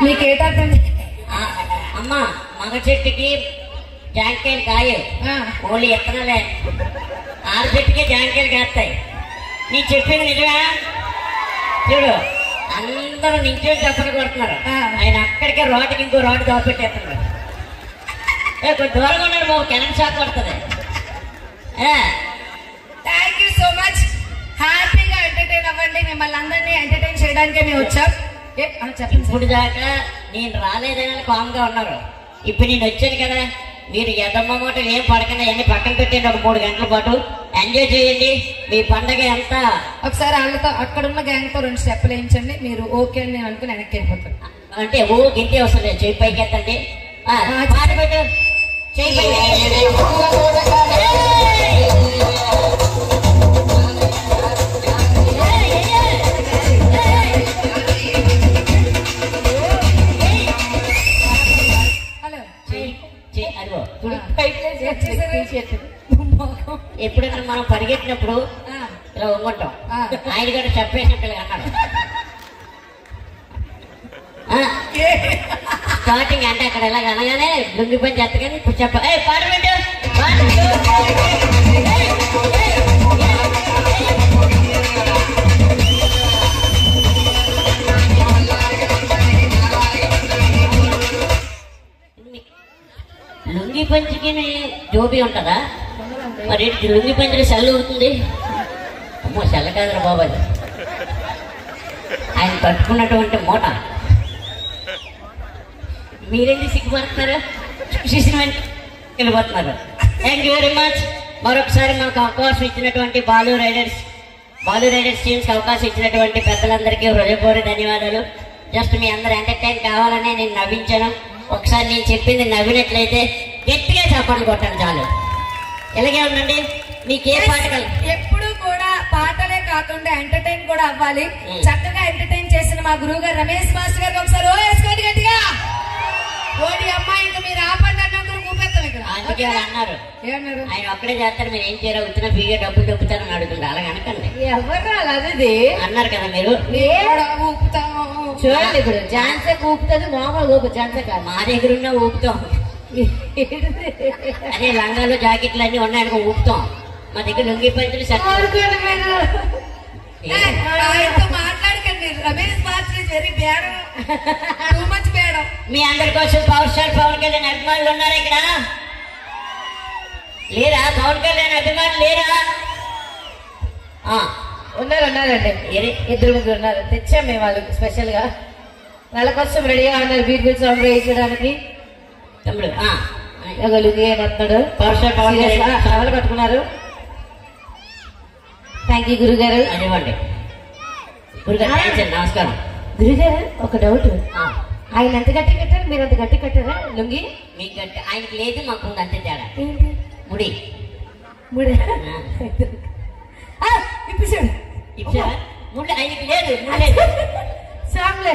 మీకు ఏటర్థం? అమ్మ మగ చెట్టుకి జాంకాయలు కాయలు ఓన్లీ ఎత్తనలే, ఆరు చెట్టుకే జాంకాయలు కాస్తాయి. నీ చెప్పింది నిజమా? చూడు అందరూ నించొని చప్పట్లు కొడుతున్నారు, ఆయన అక్కడికే రోడ్డుకి ఇంకో రోడ్డు దోపెట్టేస్తున్నారు. కొంచెం దూరంగా ఉన్నాడు బాబు, కెనన్ షాక్ పడుతుంది. Thank you so much. హ్యాపీగా ఎంటర్టైన్ అవ్వండి. మిమ్మల్ని అందరినీ ఎంటర్టైన్ చేయడానికే మేము వచ్చాం. ఇప్పుడు దాకా నేను రాలేదని కామ్గా ఉన్నారు, ఇప్పుడు నేను వచ్చాను కదా, మీరు ఎదమ్మ మూటలు ఏం పడకుండా అన్ని పక్కన పెట్టండి. ఒక 3 గంటల పాటు ఎంజాయ్ చేయండి. మీ పండగ ఎంత ఒకసారి వాళ్ళతో అక్కడున్న గ్యాంగ్ తో 2 స్టెప్పులు వేయించండి. మీరు ఓకే అని నేను అనుకుని వెనక్కి వెళ్ళిపోతాను. అంటే ఓ గింటి వస్తుంది, చెయ్యి పైకి ఎత్తండి. పాట పెట్టు, చెయ్యి పైకి. ఎప్పుడైనా మనం పరిగెట్టినప్పుడు ఇలా వంగుంటాం, ఆయన కూడా చెప్పేసినట్టుగా అన్నాడు. స్టార్టింగ్ అంటే అక్కడ ఇలా అనగానే లుంగి పని చేస్తగానే ఇప్పుడు పాట పెట్టు. లుంగి పంచికి జోబీ ఉంటుందా? మరి లుంగి పంచికి సెల్ అవుతుంది. అమ్మో సెల్ల కాదురా బాబు, అది ఆయన కట్టుకున్నటువంటి మూట. మీరేంటి సిగ్గుపడుతున్నారు? చూసిన వెళ్ళిపోతున్నారు. Thank you very much. మరొకసారి మాకు అవకాశం ఇచ్చినటువంటి బాలు రైడర్స్ టీమ్స్కి అవకాశం ఇచ్చినటువంటి పెద్దలందరికీ హృదయపూర్వక ధన్యవాదాలు. జస్ట్ మీ అందరూ ఎంటర్టైన్ కావాలనే నేను నవ్వించాను. ఒకసారి నేను చెప్పింది నవ్వినట్లయితే గట్టిగా చప్పట్లు కొట్టాను చాలు. ఇలాగే ఉండండి. మీకు ఏ పాట ఎప్పుడు కూడా పాటలే కాకుండా ఎంటర్టైన్ కూడా అవ్వాలి. చక్కగా ఎంటర్టైన్ చేసిన మా గురువు గారు రమేష్ మాస్టర్ గారికి ఒకసారి ఓ వేసుకోండి గట్టిగా. ఓడి అమ్మాయి ఇంకా మీరు ఆపండి అన్నందుకు ఊపెత్తాం ఇక్కడ. అందుకే అన్నారు, ఏమన్నారు? ఆయన ఒక్కడే చేస్తారు, మీరు ఏం చేయరా, వచ్చినా ఫ్రీగా డబ్బులు దొక్కుతారని అడుగుతుంది. అలాగే అనకండి. ఎవరు అదే అన్నారు కదా మీరు. ఊపుతాము చూడండి, ఇప్పుడు ఝాన్సీకి ఊపుతుంది, మామూలుగా ఊపు ఝాన్సీ కాదు, మా దగ్గర ఉన్న ఊపుతాం. అదే లంగాలు జాకెట్లు అన్ని ఉన్నాయనుకో ఊపుతాం. మా దగ్గర లుంగి పంచులు మాట్లాడకండి. రమేష్ మాస్టర్ వెరీ బేడం, టూ మచ్ బేడం. మీ అందరి కోసం పవర్ స్టార్ పవన్ కళ్యాణ్ అభిమానులు ఉన్నారు ఇక్కడ లేరా? పవన్ కళ్యాణ్ అభిమానులు లేరా? ఉన్నారండి, 2-3 ఉన్నారు. తెచ్చాం మేము వాళ్ళకి స్పెషల్ గా. వాళ్ళ కోసం రెడీగా ఉన్నారు బీట్ సాంగ్ వేయించడానికి. తమ్ముడు లుంగి వస్తున్నాడు, power star Pawan Kalyan towel కట్టుకున్నారు. థ్యాంక్ యూ గురుగారు. అనివ్వండి గురుగారు. నమస్కారం గురుగారు. ఒక డౌట్, ఆయన ఎంత గట్టి కట్టారు, మీరు అంత గట్టి కట్టారా లుంగి? మీకు గట్టి, ఆయనకి లేదు, మాకు ఉంది అంతే తేడా. ఏంటి? ముడి ఇప్పించాడు. ముడి ఆయనకి లేదు. సాంగ్లే